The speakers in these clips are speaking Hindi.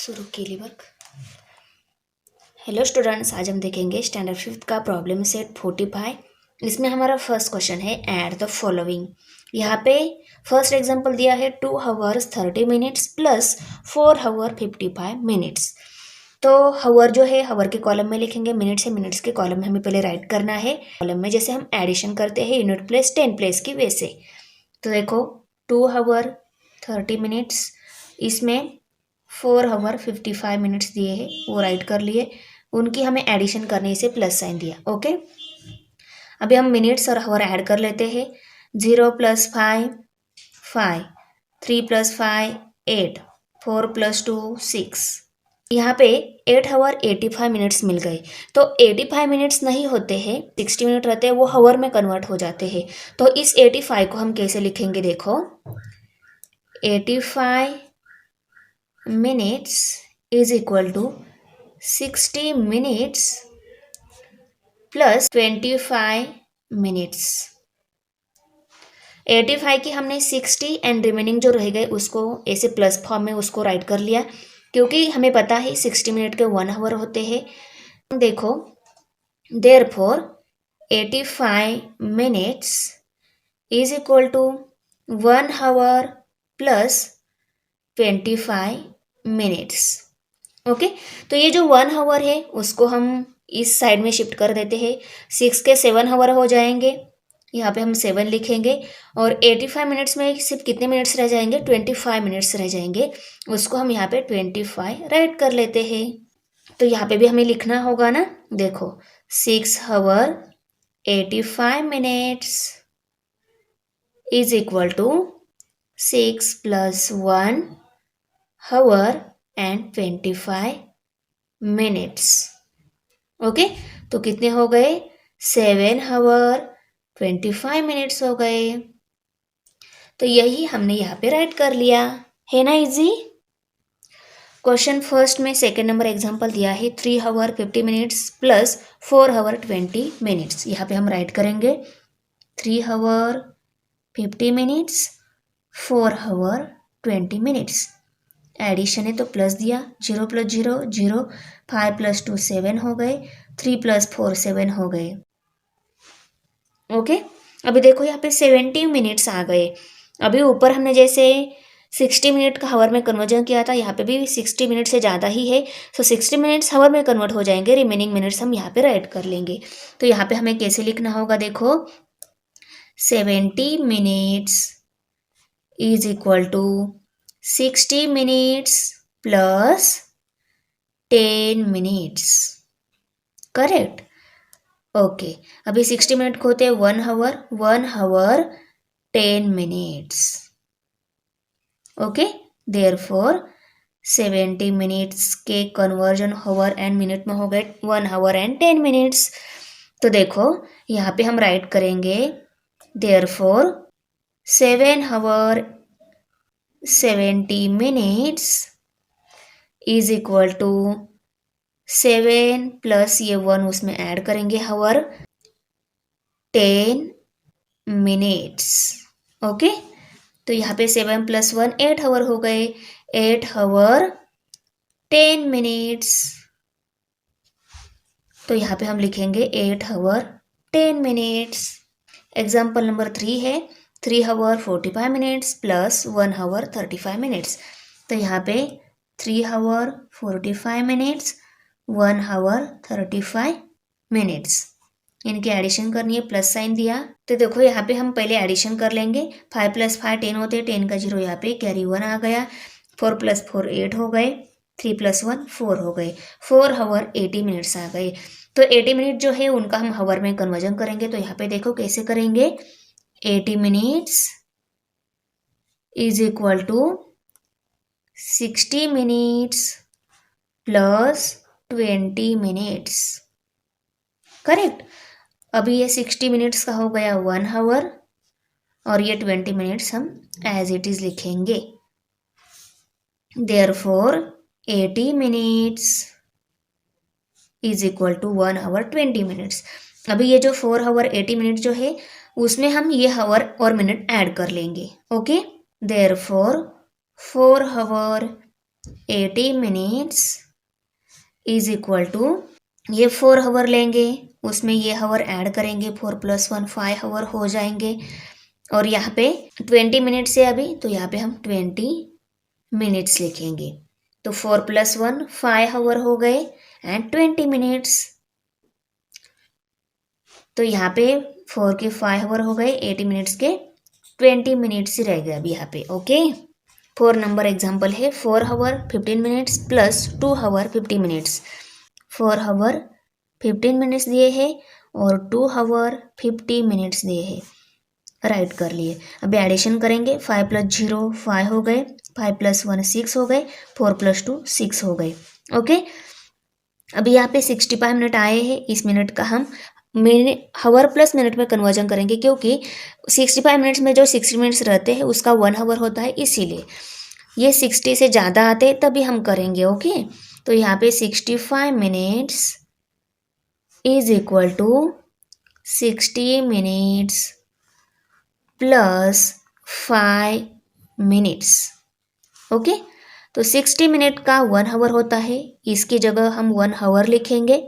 शुरू कीली वर्क। हेलो स्टूडेंट्स, आज हम देखेंगे स्टैंडर्ड फिफ्थ का प्रॉब्लम सेट 45। इसमें हमारा फर्स्ट क्वेश्चन है ऐड द फॉलोइंग। यहाँ पे फर्स्ट एग्जांपल दिया है 2 hours 30 minutes plus 4 hour 55 minutes। तो हावर जो है हावर के कॉलम में लिखेंगे, मिनट्स है मिनट्स के कॉलम में हमें पहले राइट करना है। कॉलम में जैसे हम एडिशन करते हैं यूनिट प्लेस 10 प्लेस की वैसे। तो देखो 2 hour 30 minutes, इसमें 4 hour 55 minutes दिए हैं, वो राइट कर लिए। उनकी हमें एडिशन करने से प्लस साइन दिया। ओके, अभी हम मिनट्स और हावर ऐड कर लेते हैं। 0 + 5 5, 3 + 5 8, 4 + 2 6। यहाँ पे 8 hour 85 minutes मिल गए। तो 85 minutes नहीं होते हैं, 60 मिनट रहते हैं, वो हावर में कन्वर्ट हो जाते हैं। तो इस 85 को हम कैसे लिखेंगे, देखो 85 minutes is equal to 60 minutes plus 25 minutes। 85 की हमने 60 एंड रिमेनिंग जो रह गए उसको ऐसे प्लस फॉर्म में उसको राइट कर लिया, क्योंकि हमें पता है 60 मिनट के 1 hour होते हैं। देखो therefore 85 minutes is equal to 1 hour plus 25 minutes। Okay, तो ये जो 1 hour है उसको हम इस साइड में शिफ्ट कर देते हैं। 6 के 7 hour हो जाएंगे, यहाँ पे हम 7 लिखेंगे। और 85 मिनट्स में सिर्फ कितने मिनट्स रह जाएंगे, 25 मिनट्स रह जाएंगे। उसको हम यहाँ पे 25 राइट कर लेते हैं। तो यहाँ पे भी हमें लिखना होगा ना, देखो 6 hour 85 minutes is equal to 6 + 1 hour and 25 minutes। Okay, तो कितने हो गए, 7 hour 25 minutes हो गए। तो यही हमने यहाँ पे राइट कर लिया है ना, इजी। क्वेश्चन फर्स्ट में सेकेंड नंबर एग्जांपल दिया है 3 hour 50 minutes plus 4 hour 20 minutes। यहाँ पे हम राइट करेंगे 3 hour 50 minutes 4 hour 20 minutes। Addition है तो प्लस दिया, 0 + 0 0, 5 + 2 7 हो गए, 3 + 4 7 हो गए। ओके, अभी देखो यहाँ पे 70 मिनट्स आ गए। अभी ऊपर हमने जैसे 60 मिनट का हावर में कन्वर्जन किया था, यहाँ पे भी 60 मिनट से ज़्यादा ही है। तो 60 मिनट्स हावर में कन्वर्ट हो जाएंगे, रिमेनिंग मिनट्स हम यहाँ पे राइट कर लेंगे। तो यहाँ पे हमें कैसे लिखना होगा, देखो 70 minutes is equal to 60 minutes plus 10 minutes. Correct. Okay, अभी 60 मिनट को होते हैं 1 hour 1 hour 10 minutes। Okay, therefore 70 minutes के कन्वर्जन हावर एंड मिनट में हो गए 1 hour and 10 minutes। तो देखो यहाँ पे हम राइट करेंगे therefore 7 hour 70 minutes is equal to 7 plus ये 1 उसमें ऐड करेंगे हावर 10 मिनट्स। ओके, तो यहाँ पे 7 + 1 8 hour हो गए, 8 hour 10 minutes। तो यहाँ पे हम लिखेंगे 8 hour 10 minutes। एग्जाम्पल नंबर 3 है 3 hour 45 minutes plus 1 hour 35 minutes। तो यहाँ पे 3 hour 45 minutes 1 hour 35 minutes, इनकी एडिशन करनी है, प्लस साइन दिया। तो देखो यहाँ पे हम पहले एडिशन कर लेंगे। 5 + 5 10 होते हैं, 10 का 0 यहाँ पे कैरी 1 आ गया। 4 + 4 8 हो गए, 3 + 1 4 हो गए। 4 hour 80 minutes आ गए। तो 80 मिनट जो है उनका हम हावर में कन्वर्जन करेंगे। तो यहाँ पे देखो कैसे करेंगे, 80 minutes is equal to 60 minutes plus 20 minutes. Correct. अभी ये 60 मिनट्स का हो गया 1 hour और ये 20 मिनट्स हम एज इट इज लिखेंगे। Therefore 80 minutes is equal to 1 hour 20 minutes. अभी ये जो 4 hour 80 मिनट जो है उसमें हम ये हावर और मिनट ऐड कर लेंगे। Okay, therefore 4 hour 80 minutes is equal to, ये 4 हावर लेंगे, उसमें ये हावर ऐड करेंगे, 4 + 1 5 हावर हो जाएंगे। और यहाँ पे 20 मिनट्स है अभी, तो यहाँ पे हम 20 मिनट्स लिखेंगे। तो 4 + 1 5 हावर हो गए एंड 20 मिनट्स। तो यहाँ पे 4 के 5 हावर हो गए, 80 मिनट्स के 20 मिनट्स ही रह गए अभी यहाँ पे। ओके, 4 नंबर एग्जाम्पल है 4 हावर 15 मिनट्स प्लस 2 हावर 50 मिनट्स। 4 हावर 15 मिनट्स दिए हैं और 2 हावर 50 मिनट्स दिए हैं, राइट कर लिए। अभी एडिशन करेंगे, 5 + 0 5 हो गए, 5 + 1 6 हो गए, 4 + 2 6 हो गए। ओके, अभी यहाँ पे 65 मिनट आए हैं, इस मिनट का हम हावर प्लस मिनट में कन्वर्जन करेंगे, क्योंकि 65 मिनट्स में जो 60 मिनट्स रहते हैं उसका 1 हावर होता है, इसीलिए ये 60 से ज़्यादा आते हैं तभी हम करेंगे। ओके, तो यहाँ पे 65 minutes is equal to 60 minutes plus 5 minutes. Okay, तो 60 मिनट का 1 हावर होता है, इसकी जगह हम 1 हावर लिखेंगे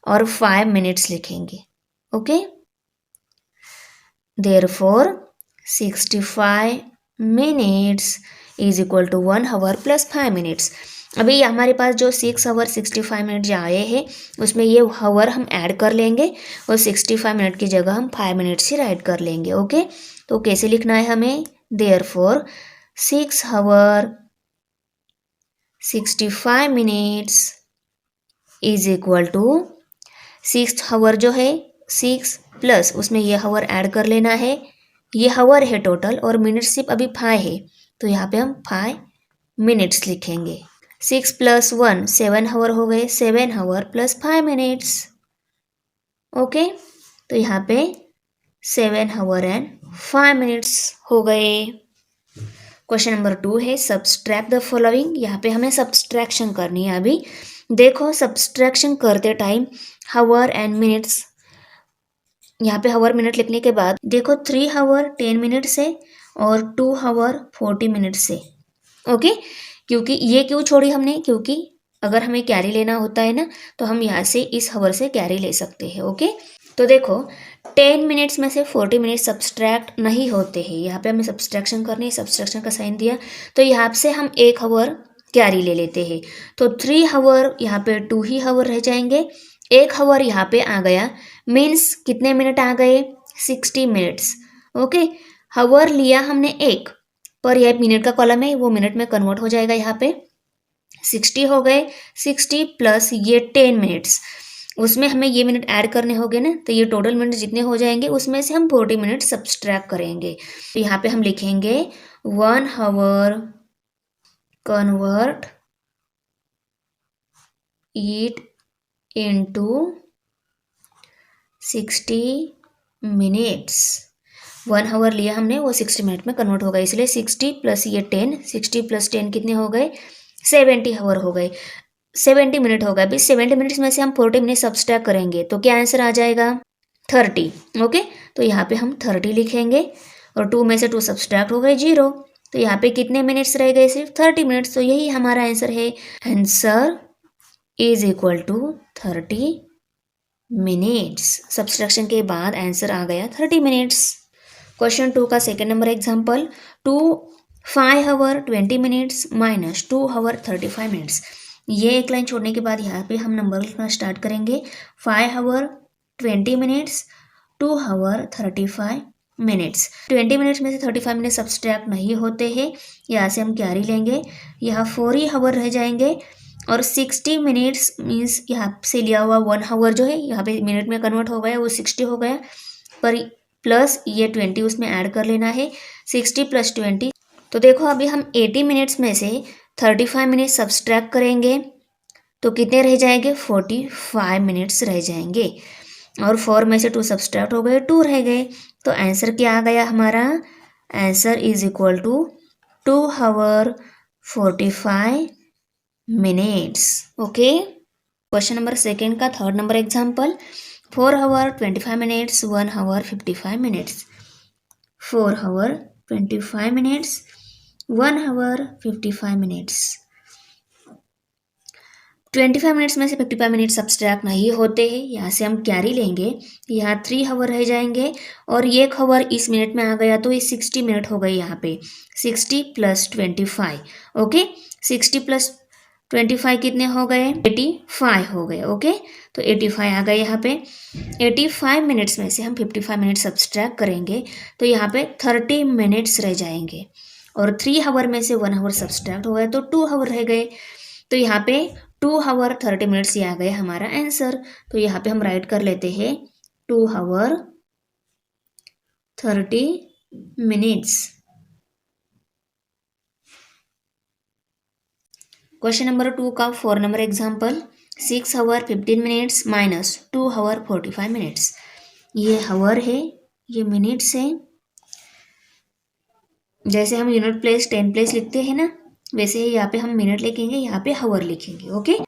और 5 मिनट्स लिखेंगे। Okay, therefore 65 minutes is equal to 1 hour plus 5 minutes. अभी हमारे पास जो 6 हावर 65 मिनट जो आए हैं उसमें ये हावर हम ऐड कर लेंगे और 65 मिनट की जगह हम 5 मिनट्स ही राइट कर लेंगे। ओके, तो कैसे लिखना है हमें, therefore 6 hour 65 minutes is equal to 6 hour जो है 6 प्लस उसमें ये हावर ऐड कर लेना है, ये हावर है टोटल और मिनट सिर्फ अभी 5 है, तो यहाँ पे हम 5 मिनट्स लिखेंगे। 6 + 1 7 हावर हो गए, 7 हावर प्लस 5 मिनट्स। ओके, तो यहाँ पे 7 हावर एंड 5 मिनट्स हो गए। क्वेश्चन नंबर 2 है सब्सट्रैक्ट द फॉलोइंग। यहाँ पे हमें सब्सट्रैक्शन करनी है। अभी देखो, सब्सट्रैक्शन करते टाइम हावर एंड मिनट्स, यहाँ पे हावर मिनट लिखने के बाद देखो 3 हावर 10 मिनट से और 2 हावर 40 मिनट से। ओके, क्योंकि ये क्यों छोड़ी हमने, क्योंकि अगर हमें कैरी लेना होता है ना तो हम यहाँ से इस हावर से कैरी ले सकते हैं। ओके, तो देखो 10 मिनट्स में से 40 मिनट सब्सट्रैक्ट नहीं होते हैं, यहाँ पे हमें सब्सट्रैक्शन करनी है, सब्सट्रैक्शन का साइन दिया, तो यहाँ से हम 1 हावर कैरी ले लेते हैं, तो 3 हावर यहाँ पे 2 ही हावर रह जाएंगे, 1 हावर यहाँ पे आ गया, मीन्स कितने मिनट आ गए, 60 मिनट्स। ओके, हावर लिया हमने 1, पर यह मिनट का कॉलम है वो मिनट में कन्वर्ट हो जाएगा, यहाँ पे 60 हो गए, 60 प्लस ये 10 मिनट्स, उसमें हमें ये मिनट ऐड करने होंगे ना, तो ये टोटल मिनट जितने हो जाएंगे उसमें से हम 40 मिनट सब्सट्रैक्ट करेंगे। तो यहाँ पे हम लिखेंगे 1 हावर कन्वर्ट इट इनटू 60 मिनट्स। 1 हावर लिया हमने, वो 60 मिनट में कन्वर्ट होगा, इसलिए 60 प्लस ये 10, 60 + 10 कितने हो गए, 70 हावर हो गए, 70 मिनट हो गए। अभी 70 मिनट्स में से हम 40 मिनट सब्सट्रैक्ट करेंगे तो क्या आंसर आ जाएगा, 30। ओके, तो यहाँ पे हम 30 लिखेंगे और 2 में से 2 सब्सट्रैक्ट हो गए 0, तो यहाँ पे कितने मिनट्स रह गए, सिर्फ 30 मिनट्स। तो यही हमारा आंसर है, answer is equal to 30 minutes. Subtraction के बाद आंसर आ गया 30 मिनट्स। क्वेश्चन 2 का सेकेंड नंबर एग्जाम्पल, 5 हावर 20 मिनट्स माइनस 2 हावर 35 मिनट्स। ये एक लाइन छोड़ने के बाद यहाँ पे हम नंबर लिखना स्टार्ट करेंगे, 5 हावर 20 मिनट्स 2 हावर 35 मिनट्स। 20 मिनट्स में से 35 मिनट सब्सट्रैक्ट नहीं होते हैं, यहाँ से हम कैरी लेंगे, यहाँ 4 ही हावर रह जाएंगे और 60 मिनट्स मीन्स यहाँ से लिया हुआ 1 हावर जो है यहाँ पे मिनट में कन्वर्ट हो गया, वो 60 हो गया, पर प्लस ये 20 उसमें ऐड कर लेना है, 60 + 20। तो देखो अभी हम 80 मिनट्स में से 35 मिनट सब्सट्रैक्ट करेंगे तो कितने रह जाएंगे, 45 मिनट्स रह जाएंगे, और 4 में से 2 सब्सट्रैक्ट हो गए, 2 रह गए। तो आंसर क्या आ गया हमारा, answer is equal to 2 hour 45 minutes. Okay, question number second का third number example, 4 hour 25 minutes 1 hour 55 minutes. 4 hour 25 minutes 1 hour 55 minutes. 25 minutes में से 55 मिनट सब्सट्रैक्ट नहीं होते हैं, यहाँ से हम कैरी लेंगे, यहाँ 3 हावर रह जाएंगे और 1 हावर इस मिनट में आ गया तो ये 60 मिनट हो गए यहाँ पे, 60 प्लस 25, ओके, 60 प्लस 25 कितने हो गए, 85 हो गए, ओके, तो 85 आ गए यहाँ पे। 85 मिनट्स में से हम 55 मिनट सब्सट्रैक्ट करेंगे तो यहाँ पे 30 मिनट्स रह जाएंगे और 3 हावर में से 1 हावर सब्सट्रैक्ट हो गए तो 2 हावर रह गए, तो यहाँ पे 2 हावर 30 मिनट्स ये आ गया हमारा आंसर। तो यहाँ पे हम राइट कर लेते हैं 2 हावर 30 मिनट्स। क्वेश्चन नंबर 2 का 4 नंबर एग्जाम्पल, 6 हावर 15 मिनट्स माइनस 2 हावर 45 मिनट्स। ये हावर है, ये मिनट्स है, जैसे हम यूनिट प्लेस 10 प्लेस लिखते हैं ना, वैसे ही यहाँ पे हम मिनट लिखेंगे, यहाँ पे हावर लिखेंगे, ओके।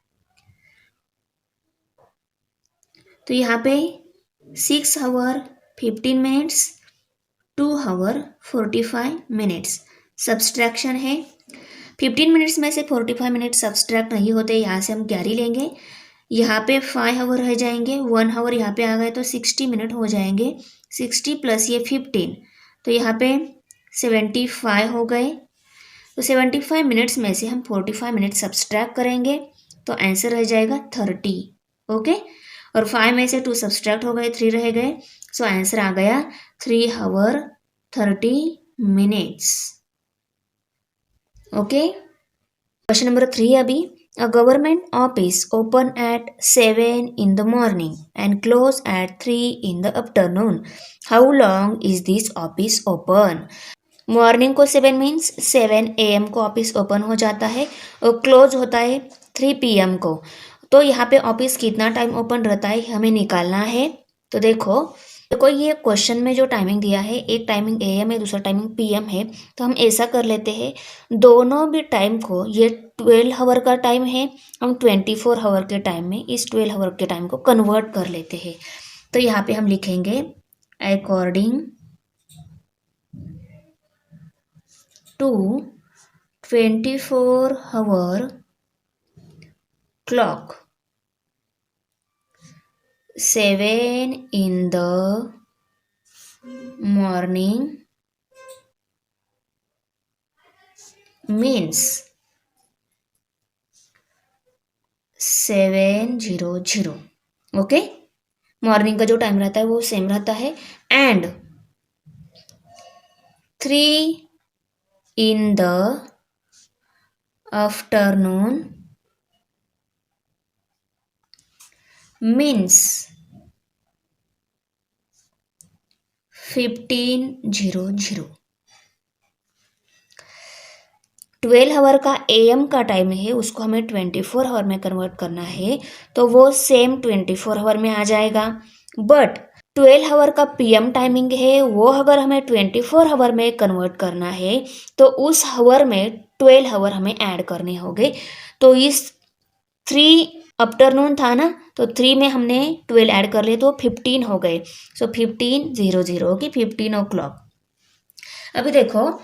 तो यहाँ पे 6 हावर 15 मिनट्स 2 हावर 45 मिनट्स सब्सट्रैक्शन है। 15 मिनट्स में से 45 मिनट सब्सट्रैक्ट नहीं होते, यहाँ से हम कैरी लेंगे, यहाँ पे 5 हावर रह जाएंगे, 1 हावर यहाँ पे आ गए तो 60 मिनट हो जाएंगे, 60 प्लस ये 15 तो यहाँ पे 75 हो गए। तो 75 मिनट्स में से हम 45 मिनट सब्सट्रैक्ट करेंगे तो आंसर रह जाएगा 30, ओके, और 5 में से 2 सब्सट्रैक्ट हो गए, 3 रह गए, सो आंसर आ गया 3 हावर 30 मिनट्स, ओके। क्वेश्चन नंबर 3 अभी, a government office open at 7 in the morning and close at 3 in the afternoon. How long is this office open? Morning को 7 मीन्स 7 AM को ऑफिस ओपन हो जाता है और क्लोज होता है 3 PM को। तो यहाँ पे ऑफिस कितना टाइम ओपन रहता है हमें निकालना है। तो देखो ये क्वेश्चन में जो टाइमिंग दिया है, एक टाइमिंग AM है, दूसरा टाइमिंग PM है, तो हम ऐसा कर लेते हैं, दोनों भी टाइम को, ये 12 हावर का टाइम है, हम 24 हावर के टाइम में इस 12 हावर के टाइम को कन्वर्ट कर लेते हैं। तो यहाँ पे हम लिखेंगे according to 24 hour clock 7 in the morning means 7:00, okay. Morning का जो टाइम रहता है वो सेम रहता है, and 3 in the afternoon means 15:00। 12 hour का AM का टाइम है, उसको हमें 24 हावर में कन्वर्ट करना है, तो वो सेम 24 हावर में आ जाएगा। बट 12 हावर का PM टाइमिंग है, वो अगर हमें 24 हावर में कन्वर्ट करना है तो उस हावर में 12 हावर हमें ऐड करने होंगे। तो इस 3 आफ्टरनून था ना, तो 3 में हमने 12 ऐड कर लिए तो 15 हो गए, सो 15:00 की 15 o'clock। अभी देखो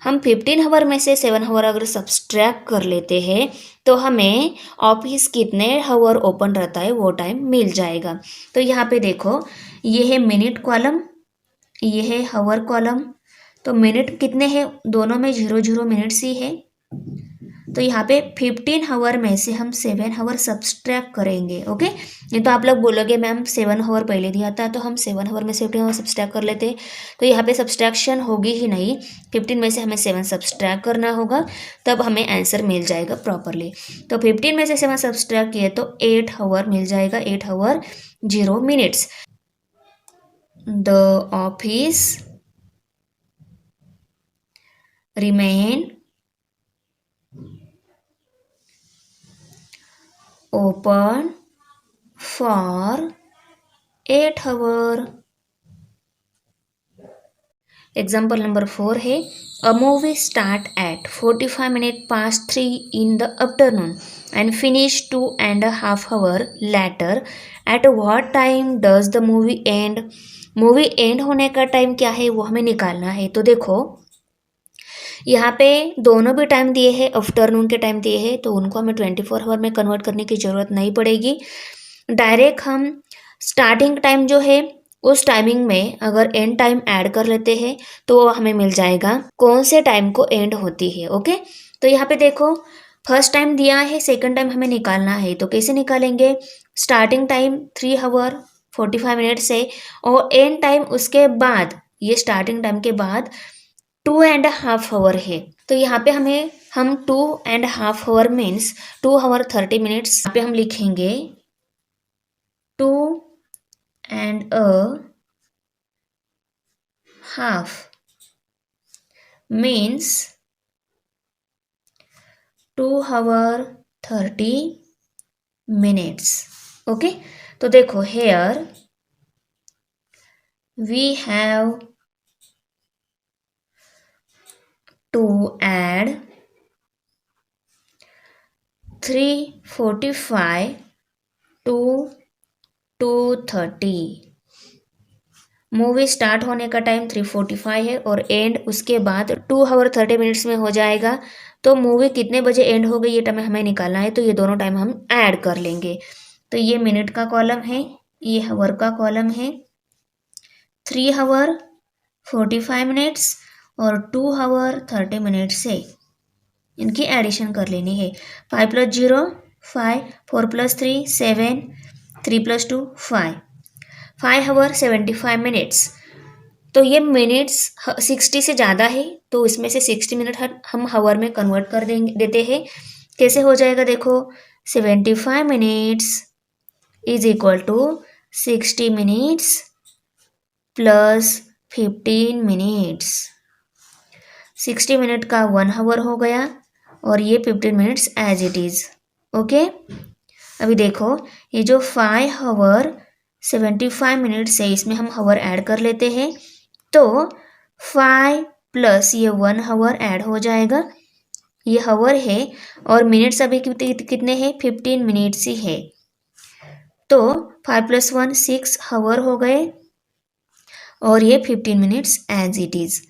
हम 15 हावर में से 7 हावर अगर सब्सट्रैक्ट कर लेते हैं तो हमें ऑफिस कितने हावर ओपन रहता है वो टाइम मिल जाएगा। तो यहाँ पे देखो ये है मिनट कॉलम, ये है हावर कॉलम, तो मिनट कितने हैं, दोनों में 0:0 मिनट्स ही है। तो यहाँ पे 15 हावर में से हम 7 हावर सब्सट्रैक्ट करेंगे, ओके। नहीं तो आप लोग बोलोगे मैम 7 हावर पहले दिया था, तो हम 7 हावर में से 15 हावर सब्सट्रैक्ट कर लेते, तो यहाँ पे सब्सट्रैक्शन होगी ही नहीं, 15 में से हमें 7 सब्सट्रैक्ट करना होगा, तब हमें आंसर मिल जाएगा प्रॉपरली। तो 15 में से 7 सब्सट्रैक्ट किए तो 8 हावर मिल जाएगा, 8 हावर 0 minutes. The office remain open for 8 hour। Example number 4 है, a movie start at 45 minutes past 3 in the afternoon and finish 2.5 hours later। at what time does the movie end। Movie and होने का टाइम क्या है वो हमें निकालना है। तो देखो यहाँ पे दोनों भी टाइम दिए हैं, आफ्टरनून के टाइम दिए हैं, तो उनको हमें 24 आवर में कन्वर्ट करने की ज़रूरत नहीं पड़ेगी। डायरेक्ट हम स्टार्टिंग टाइम जो है उस टाइमिंग में अगर एंड टाइम ऐड कर लेते हैं तो हमें मिल जाएगा कौन से टाइम को एंड होती है। ओके, तो यहाँ पे देखो फर्स्ट टाइम दिया है, सेकंड टाइम हमें निकालना है, तो कैसे निकालेंगे? स्टार्टिंग टाइम 3 आवर 45 मिनट से और एंड टाइम उसके बाद, ये स्टार्टिंग टाइम के बाद 2.5 आवर है, तो यहाँ पे हम 2.5 आवर मीन्स 2 आवर 30 मिनट्स, यहाँ पे हम लिखेंगे 2.5 मीन्स 2 आवर 30 मिनट्स। ओके, तो देखो here we have to add 3:45 to 2:30। Movie start होने का टाइम 3:45 है और एंड उसके बाद 2 आवर 30 मिनट्स में हो जाएगा। तो मूवी कितने बजे एंड हो गई ये टाइम हमें निकालना है, तो ये दोनों टाइम हम ऐड कर लेंगे। तो ये मिनट का कॉलम है, ये आवर का कॉलम है। 3 आवर 45 मिनट्स और 2 आवर 30 मिनट्स से इनकी एडिशन कर लेनी है। 5 + 0 5, 4 + 3 7, 3 + 2 5, 5 आवर 75 मिनट्स। तो ये मिनट्स 60 से ज़्यादा है, तो इसमें से 60 मिनट हम आवर में कन्वर्ट कर देते हैं। कैसे हो जाएगा देखो, 75 minutes is equal to 60 minutes plus 15 minutes. 60 minute का 1 आवर हो गया और ये 15 minutes as it is. Okay, अभी देखो ये जो 5 आवर 75 मिनट्स है इसमें हम आवर ऐड कर लेते हैं, तो 5 प्लस ये 1 आवर ऐड हो जाएगा, ये आवर है और मिनट्स अभी कितने हैं? 15 मिनट्स ही है, तो 5 + 1 6 आवर हो गए और ये 15 मिनट्स एज इट इज़।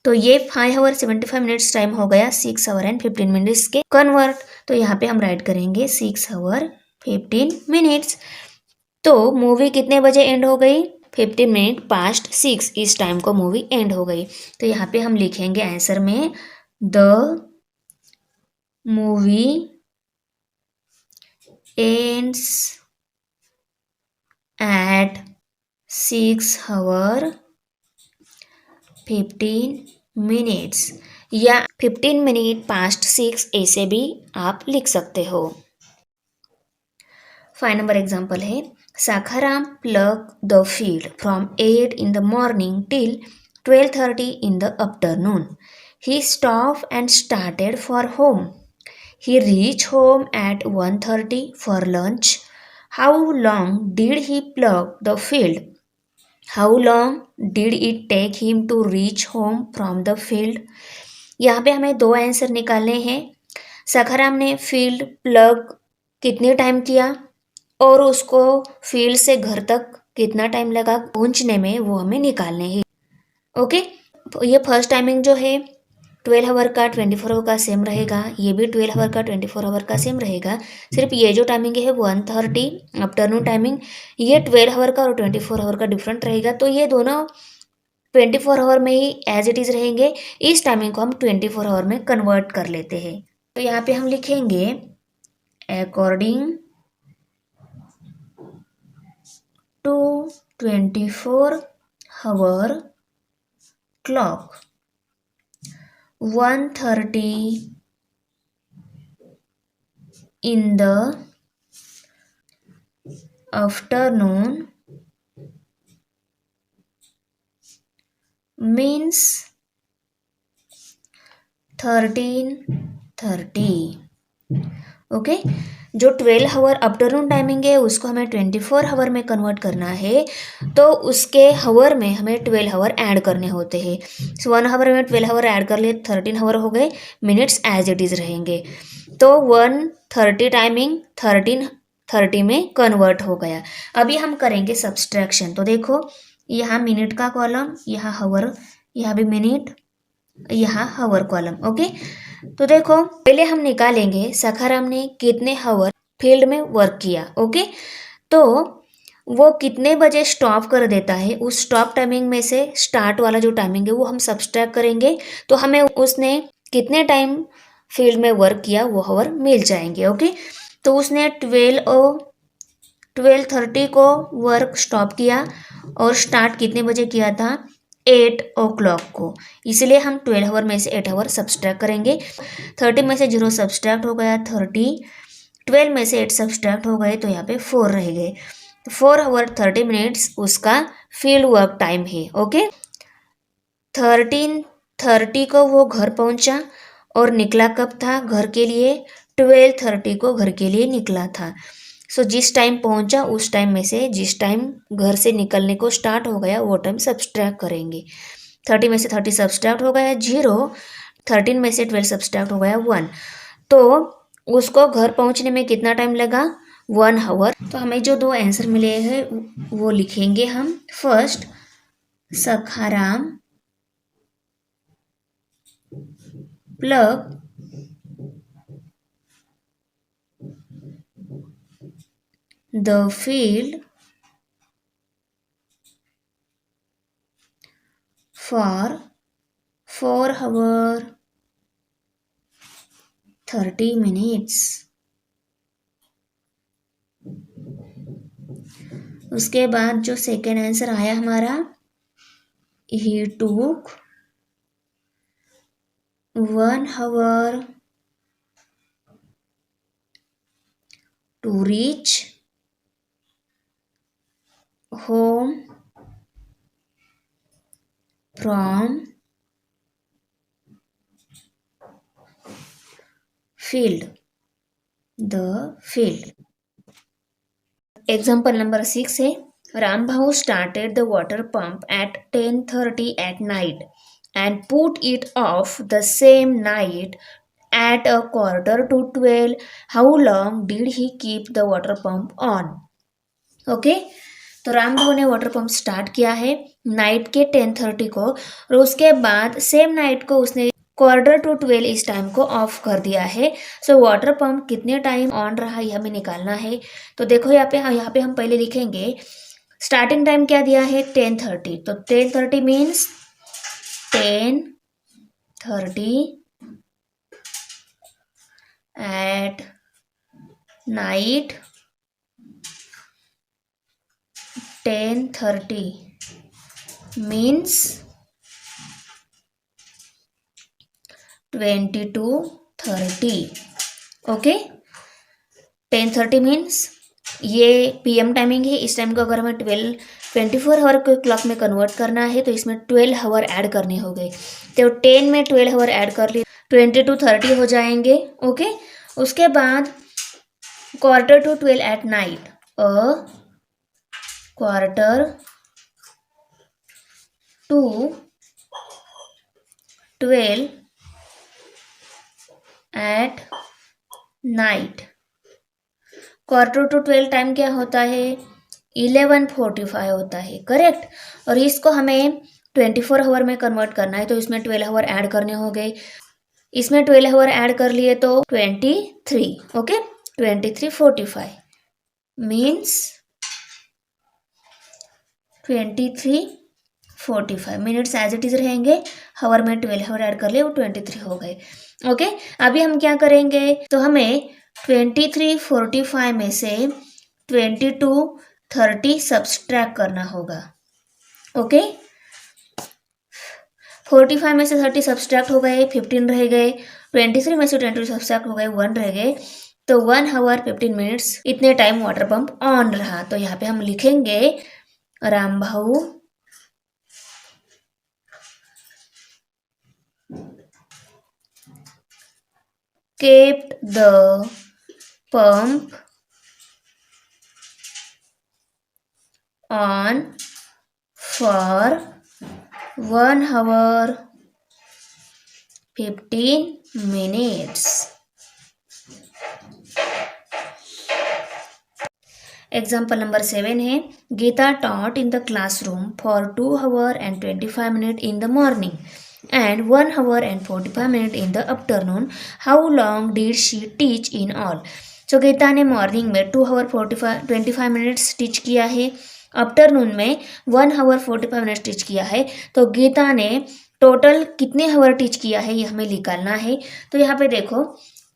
तो ये 5 आवर 75 मिनट्स टाइम हो गया 6 आवर एंड 15 मिनट्स के कन्वर्ट। तो यहाँ पे हम राइट करेंगे 6 आवर 15 मिनट्स। तो मूवी कितने बजे एंड हो गई? 15 मिनट पास्ट 6 इस टाइम को मूवी एंड हो गई। तो यहाँ पे हम लिखेंगे आंसर में the movie ends at 6 hour 15 minutes, या 15 मिनट पास्ट 6 ऐसे भी आप लिख सकते हो। 5 नंबर एग्जाम्पल है, Sakharam plucked the field from 8 in the morning till 12:30 in the afternoon. He stopped and started for home. He reached home at 1:30 for lunch. How long did he pluck the field? How long did it take him to reach home from the field? यहाँ पे हमें दो आंसर निकालने हैं। सखाराम ने फील्ड प्लग कितने टाइम किया और उसको फील्ड से घर तक कितना टाइम लगा पहुंचने में, वो हमें निकालने हैं। ओके, ये फर्स्ट टाइमिंग जो है 12 आवर का 24 आवर का सेम रहेगा, ये भी 12 आवर का 24 आवर का सेम रहेगा। सिर्फ ये जो टाइमिंग है 1:30 आफ्टरनून टाइमिंग, ये 12 आवर का और 24 आवर का डिफरेंट रहेगा। तो ये दोनों 24 आवर में ही एज इट इज़ रहेंगे। इस टाइमिंग को हम 24 आवर में कन्वर्ट कर लेते हैं। तो यहाँ पे हम लिखेंगे according to 24 hour clock 1:30 in the afternoon means 13:30। Okay, जो 12 आवर आफ्टरनून टाइमिंग है उसको हमें 24 आवर में कन्वर्ट करना है, तो उसके आवर में हमें 12 आवर ऐड करने होते हैं। 1 आवर में 12 आवर ऐड कर लिए 13 आवर हो गए, मिनट्स एज इट इज़ रहेंगे। तो 1:30 टाइमिंग 13:30 में कन्वर्ट हो गया। अभी हम करेंगे सब्सट्रैक्शन। तो देखो यहाँ मिनट का कॉलम, यहाँ आवर, यहाँ भी मिनट, यहाँ हावर कॉलम। ओके, तो देखो पहले हम निकालेंगे सखाराम ने कितने हावर फील्ड में वर्क किया। ओके, तो वो कितने बजे स्टॉप कर देता है, उस स्टॉप टाइमिंग में से स्टार्ट वाला जो टाइमिंग है वो हम सब्सट्रैक्ट करेंगे, तो हमें उसने कितने टाइम फील्ड में वर्क किया वो हावर मिल जाएंगे। ओके, तो उसने 12:30 को वर्क स्टॉप किया और स्टार्ट कितने बजे किया था, 8 o'clock को, इसलिए हम 12 आवर में से 8 आवर सब्सट्रैक्ट करेंगे। 30 में से 0 सब्सट्रैक्ट हो गया 30, 12 में से 8 सब्सट्रैक्ट हो गए तो यहाँ पे 4 रह गए। 4 hour 30 minutes उसका फील्ड वर्क टाइम है। ओके, 13:30 को वो घर पहुंचा और निकला कब था घर के लिए, 12:30 को घर के लिए निकला था। सो जिस टाइम पहुंचा उस टाइम में से जिस टाइम घर से निकलने को स्टार्ट हो गया वो टाइम सब्सट्रैक्ट करेंगे। 30 में से 30 सब्सट्रैक्ट हो गया 0, 13 में से 12 सब्सट्रैक्ट हो गया 1, तो उसको घर पहुंचने में कितना टाइम लगा, 1 आवर। तो हमें जो दो आंसर मिले हैं वो लिखेंगे हम। First, Sakharam plug the field for 4 hour 30 minutes। उसके बाद जो सेकेंड आंसर आया हमारा, he took 1 hour to reach home from field, the field। Example number 6 है, राम भाऊ started the water pump at 10:30 at night and put it off the same night at 11:45. How long did he keep the water pump on? Okay, तो राम भाऊ ने वाटर पंप स्टार्ट किया है नाइट के 10:30 को और उसके बाद सेम नाइट को उसने 11:45 इस टाइम को ऑफ कर दिया है। सो वाटर पंप कितने टाइम ऑन रहा ये हमें निकालना है। तो देखो यहाँ पे हम पहले लिखेंगे स्टार्टिंग टाइम क्या दिया है 10:30, तो 10:30 means 10:30 at night, 10:30 means 22:30। Okay, 10:30 means ये पीएम टाइमिंग है। इस टाइम को अगर हमें 24 आवर के क्लॉक में कन्वर्ट करना है तो इसमें 12 आवर ऐड करने हो गए, तो 10 में 12 आवर ऐड कर लिए 22:30 हो जाएंगे। ओके, उसके बाद 11:45 at night, 11:45 at night. 11:45 time क्या होता है, 11:45 होता है, करेक्ट। और इसको हमें 24 आवर में कन्वर्ट करना है तो इसमें 12 आवर ऐड करने हो गए, इसमें 12 आवर ऐड कर लिए तो 23। Okay, 23:45 means 23:45 minutes as it is रहेंगे, हावर में 12 आवर ऐड कर लिए वो 23 हो गए। ओके, अभी हम क्या करेंगे, तो हमें 23:45 में से 22:30 सब्सट्रैक्ट करना होगा। ओके, 45 में से 30 सब्सट्रैक्ट हो गए 15 रह गए, 23 में से 22 सब्सट्रैक्ट हो गए 1 रह गए, तो 1 hour 15 minutes इतने टाइम वाटर पंप ऑन रहा। तो यहाँ पे हम लिखेंगे राम भाऊ kept the pump on for 1 hour 15 minutes। Example number 7 है, Gita taught in the classroom for 2 hours and 25 minutes in the morning and 1 hour and 45 minutes in the afternoon. How long did she teach in all? So Gita ने मॉर्निंग में 2 आवर 25 मिनट्स टीच किया है, आफ्टरनून में 1 आवर 45 मिनट्स टीच किया है। तो गीता ने टोटल कितने आवर टीच किया है ये हमें निकालना है। तो यहाँ पे देखो,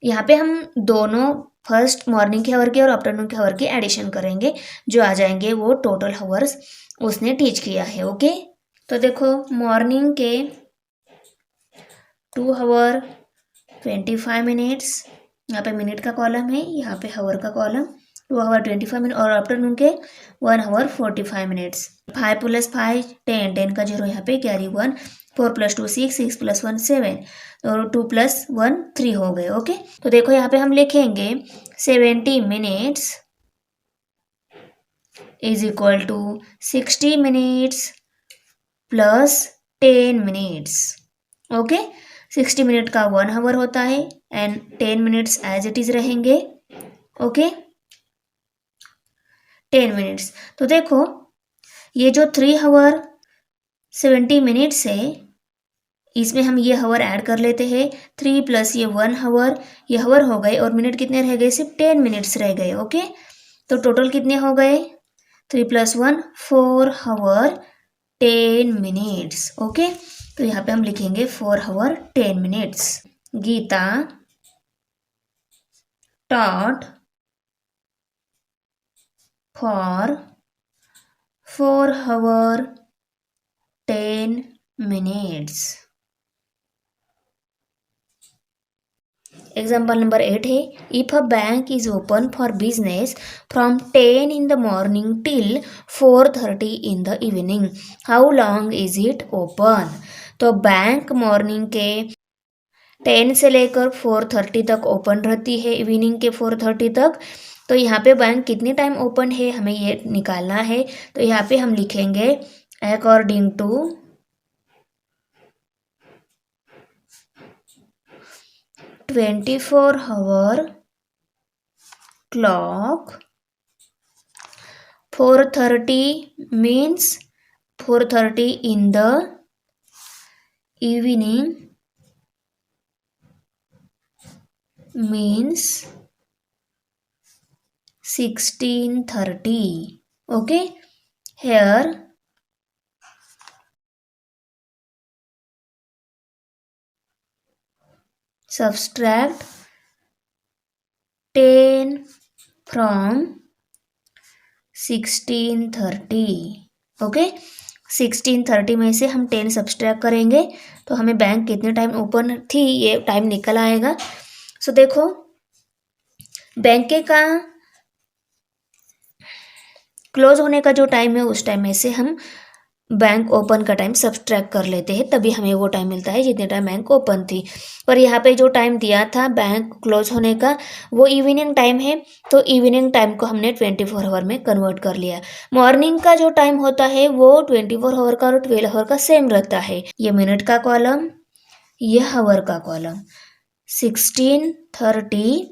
यहाँ पे हम दोनों फर्स्ट मॉर्निंग के आवर के और आफ्टरनून के आवर के एडिशन करेंगे, जो आ जाएंगे वो टोटल आवर्स उसने टीच किया है। ओके, तो देखो मॉर्निंग के 2 आवर 25 मिनट्स, यहाँ पे मिनट का कॉलम है, यहाँ पे आवर का कॉलम, 2 आवर 25 मिनट, और आफ्टरनून के 1 आवर 45 मिनट्स। 5 + 5 10, 10 का 0 यहाँ पे कैरी 1, 4 + 2 6, 6 + 1 7, और 2 + 1 3 हो गए। ओके, तो देखो यहाँ पे हम लिखेंगे 70 minutes is equal to 60 minutes plus 10 minutes. Okay, 60 minute का 1 आवर होता है and 10 minutes as it is रहेंगे। Okay, 10 minutes. तो देखो ये जो 3 आवर 70 मिनट्स है, इसमें हम ये आवर ऐड कर लेते हैं, 3 + ये 1 आवर, ये आवर हो गए, और मिनट कितने रह गए, सिर्फ 10 मिनट्स रह गए। ओके, तो टोटल कितने हो गए, 3 + 1 4 आवर 10 मिनट्स। ओके, तो यहाँ पे हम लिखेंगे 4 hour 10 minutes. Gita taught for 4 hour 10 minutes. Example number 8 है, if a bank is open for business from 10 in the morning till 4:30 in the evening, how long is it open? तो बैंक मॉर्निंग के 10 से लेकर 4:30 तक ओपन रहती है, इवनिंग के 4:30 तक। तो यहाँ पे बैंक कितने टाइम ओपन है हमें ये निकालना है। तो यहाँ पे हम लिखेंगे according to 24-hour clock, 4:30 means 4:30 in the evening means 16:30. Okay, here subtract 10 from 16:30. Okay, 16:30 में से हम 10 सब्सट्रैक्ट करेंगे तो हमें बैंक कितने टाइम ओपन थी ये टाइम निकल आएगा। सो देखो बैंक का क्लोज होने का जो टाइम है उस टाइम में से हम बैंक ओपन का टाइम सब्सट्रैक्ट कर लेते हैं, तभी हमें वो टाइम मिलता है जितने टाइम बैंक ओपन थी। पर यहाँ पे जो टाइम दिया था बैंक क्लोज होने का वो इवनिंग टाइम है, तो इवनिंग टाइम को हमने 24 आवर में कन्वर्ट कर लिया। मॉर्निंग का जो टाइम होता है वो 24 आवर का और 12 आवर का सेम रहता है। ये मिनट का कॉलम, यह आवर का कॉलम, 16 30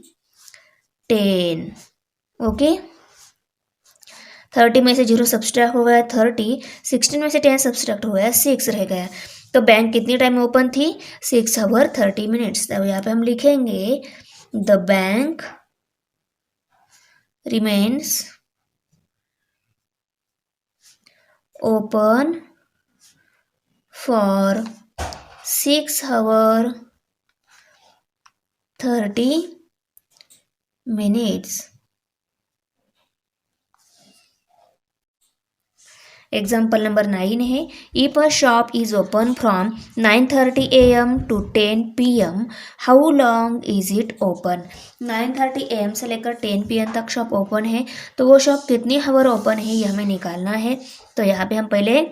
10। ओके, 30 में से 0 सब्सट्रैक्ट हो गया 30, 16 में से 10 सब्सट्रैक्ट हो गया 6 रह गया। तो बैंक कितनी टाइम ओपन थी, 6 आवर 30 मिनट्स। तब यहाँ पे हम लिखेंगे the bank remains open for 6 hour 30 minutes. Example number 9 है, if a shop is open from 9:30 AM to 10 PM, how long is it open? 9:30 AM से लेकर 10 PM तक शॉप ओपन है, तो वो शॉप कितनी आवर ओपन है ये हमें निकालना है। तो यहाँ पे हम पहले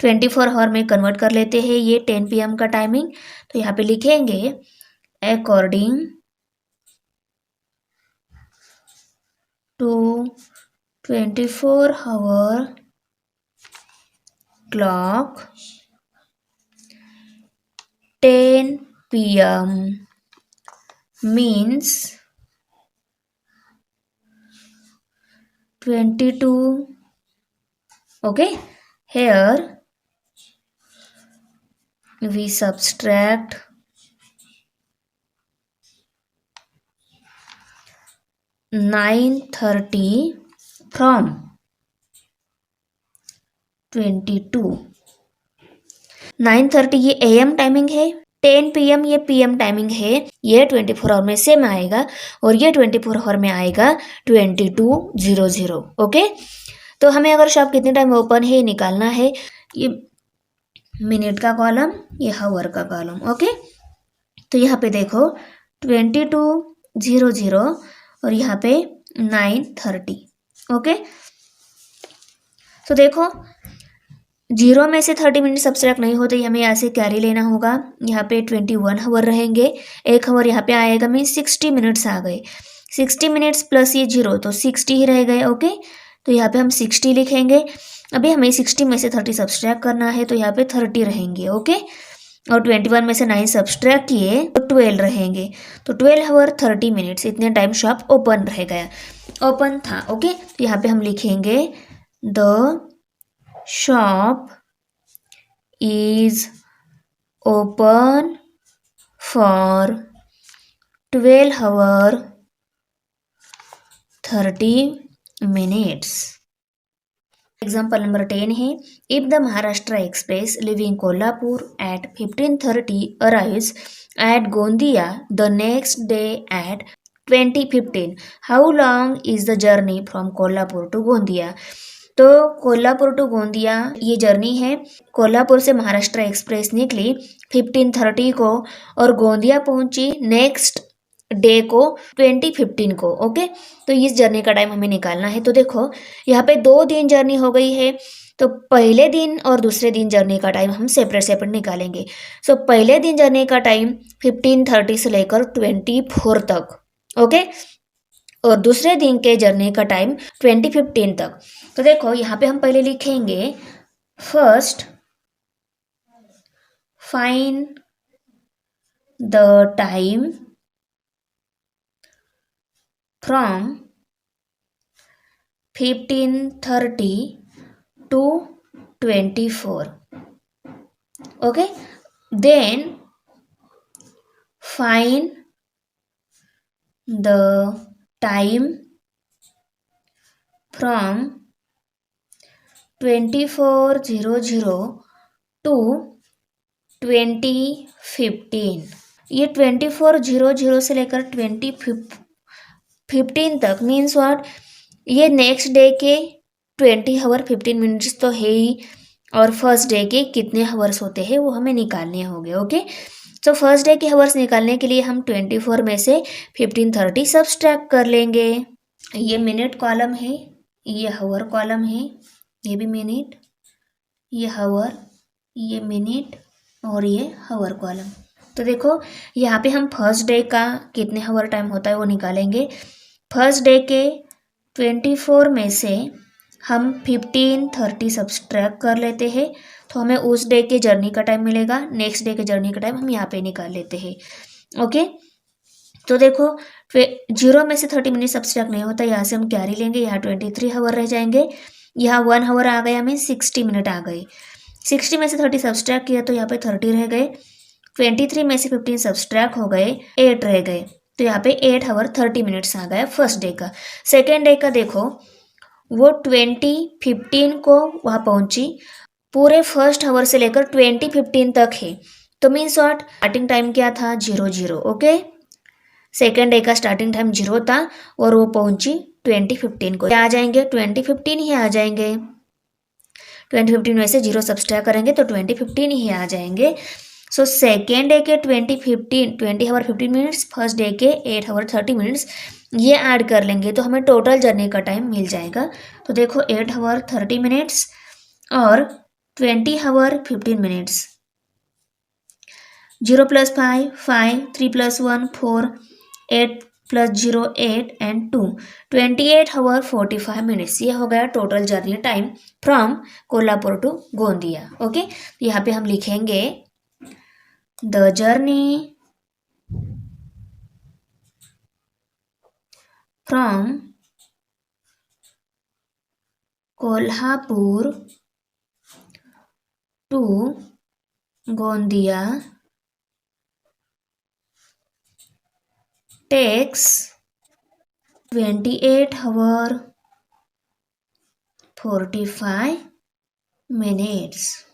24 आवर में कन्वर्ट कर लेते हैं ये 10 PM का टाइमिंग। तो यहाँ पे लिखेंगे according to 24 hour clock 10 PM means 22. Okay, here we subtract 9:30 from 22. 9:30 ये AM टाइमिंग है, 10 PM ये PM टाइमिंग है, ये 24 आवर में सेम आएगा और ये 24 आवर में आएगा 22:00. ओके, तो हमें अगर शॉप कितने टाइम ओपन है निकालना है, ये मिनट का कॉलम, ये हावर का कॉलम. ओके, तो यहाँ पे देखो 22:00 और यहाँ पे 9:30. ओके, तो देखो 0 में से 30 मिनट सब्सट्रैक्ट नहीं होते, हमें यहाँ से कैरी लेना होगा. यहाँ पे 21 आवर रहेंगे, 1 आवर यहाँ पे आएगा, मीन 60 मिनट्स आ गए. 60 मिनट्स प्लस ये 0 तो 60 ही रह गए. ओके, तो यहाँ पे हम 60 लिखेंगे. अभी हमें 60 में से 30 सब्सट्रैक्ट करना है, तो यहाँ पे 30 रहेंगे. ओके, और 21 में से 9 सब्सट्रैक्ट किए तो 12 रहेंगे. तो 12 आवर 30 मिनट्स इतने टाइम शॉप ओपन रह गया, ओपन था. ओके, तो यहाँ पे हम लिखेंगे the shop is open for 12 hour 30 minutes. Example number 10 है, if the Maharashtra Express leaving Kolhapur at 15:30 arrives at Gondia the next day at 20:15, how long is the journey from Kolhapur to Gondia? तो कोल्हापुर टू गोंदिया ये जर्नी है. कोल्हापुर से महाराष्ट्र एक्सप्रेस निकली 15:30 को और गोंदिया पहुंची नेक्स्ट डे को 20:15 को. ओके, तो इस जर्नी का टाइम हमें निकालना है. तो देखो यहाँ पे 2 दिन जर्नी हो गई है, तो पहले दिन और दूसरे दिन जर्नी का टाइम हम सेपरेट निकालेंगे. सो पहले दिन जर्नी का टाइम 15:30 से लेकर 24 तक. ओके, और दूसरे दिन के जर्नी का टाइम 20:15 तक. तो देखो यहाँ पे हम पहले लिखेंगे first find the time from 15:30 to 24. Okay, then find the time from 24:00 to 20:15. ये 24:00 से लेकर 20:15 तक मीन्स व्हाट, ये नेक्स्ट डे के 20 आवर 15 मिनट्स तो है ही, और फर्स्ट डे के कितने आवर्स होते हैं वो हमें निकालने होंगे. ओके, तो फर्स्ट डे के आवर्स निकालने के लिए हम 24 में से 15:30 सब्सट्रैक्ट कर लेंगे. ये मिनट कॉलम है, ये हावर कॉलम है, ये भी मिनट, ये हावर, ये मिनट और ये हावर कॉलम. तो देखो यहाँ पे हम फर्स्ट डे का कितने हावर टाइम होता है वो निकालेंगे. फर्स्ट डे के 24 में से हम 15:30 सब्सट्रैक्ट कर लेते हैं, तो हमें उस डे के जर्नी का टाइम मिलेगा. नेक्स्ट डे के जर्नी का टाइम हम यहाँ पे निकाल लेते हैं. ओके, तो देखो 0 में से 30 मिनट सब्सट्रैक्ट नहीं होता, यहाँ से हम कैरी लेंगे, यहाँ 23 आवर रह जाएंगे, यहाँ 1 आवर आ गया, हमें 60 मिनट आ गए. 60 में से 30 सब्सट्रैक्ट किया तो यहाँ पे 30 रह गए. 23 में से 15 सब्सट्रैक्ट हो गए, 8 रह गए, तो यहाँ पे 8 आवर 30 मिनट्स आ गया फर्स्ट डे का. सेकेंड डे का देखो वो 20:15 को वहाँ पहुँची, पूरे फर्स्ट आवर से लेकर 20:15 तक है, तो मीन्स व्हाट, स्टार्टिंग टाइम क्या था 00. ओके, सेकेंड डे का स्टार्टिंग टाइम 0 था और वो पहुंची 20:15 को. आ जाएंगे 20:15 ही आ जाएंगे. 20:15 में से 0 सब्सट्रैक्ट करेंगे तो 20:15 ही आ जाएंगे. सो सेकेंड डे के 20 आवर 15 मिनट्स, फर्स्ट डे के 8 आवर 30 मिनट्स ये ऐड कर लेंगे तो हमें टोटल जर्नी का टाइम मिल जाएगा. तो देखो 8 आवर 30 मिनट्स और 20 our 15 minutes. 0 + 5 5, 3 + 1 4, 8 + 0 8 and 2, 28 hour 45 minutes. ये हो गया total journey time from Kolhapur to Gondia. Okay, यहाँ पे हम लिखेंगे the journey from Kolhapur to Gondia takes 28 hours 45 minutes.